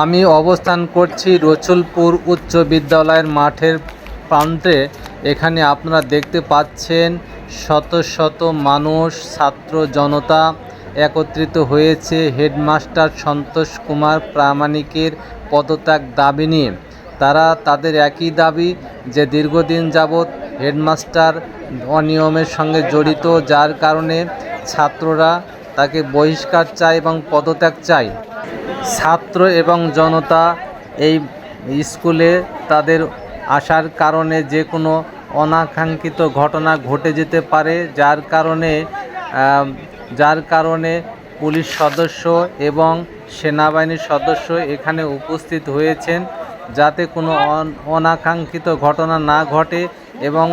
আমি অবস্থান করছি রসুলপুর উচ্চ বিদ্যালয়ের মাঠের প্রান্তে। এখানে আপনারা দেখতে পাচ্ছেন শত শত মানুষ, ছাত্র জনতা একত্রিত হয়েছে হেডমাস্টার সন্তোষ কুমার প্রামাণিকের পদত্যাগ দাবি নিয়ে। তারা তাদের একই দাবি যে দীর্ঘদিন যাবৎ হেডমাস্টার অনিয়মের সঙ্গে জড়িত, যার কারণে ছাত্ররা তাকে বহিষ্কার চায় এবং পদত্যাগ চায়। ছাত্র এবং জনতা এই স্কুলে তাদের আসার কারণে যে কোনো অনাকাঙ্ক্ষিত ঘটনা ঘটে যেতে পারে, যার কারণে পুলিশ সদস্য এবং সেনাবাহিনীর সদস্য এখানে উপস্থিত হয়েছেন, যাতে কোনো অনাকাঙ্ক্ষিত ঘটনা না ঘটে। এবং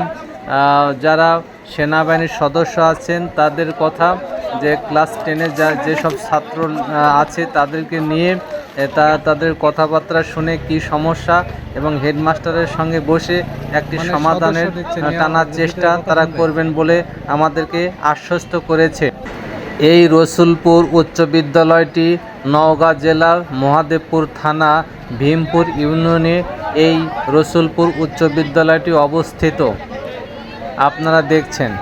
যারা সেনাবাহিনীর সদস্য আছেন তাদের কথা যে ক্লাস 10-এ যেসব ছাত্র আছে তাদেরকে নিয়ে তাদের কথাবার্তা শুনে কি সমস্যা এবং হেডমাস্টারের সঙ্গে বসে একটি সমাধানের টানার চেষ্টা তারা করবেন বলে আমাদেরকে আশ্বস্ত করেছে। এই রসুলপুর উচ্চ বিদ্যালয়টি নওগাঁ জেলার মহাদেবপুর থানা ভীমপুর ইউনিয়নে এই রসুলপুর উচ্চ বিদ্যালয়টি অবস্থিত। আপনারা দেখছেন।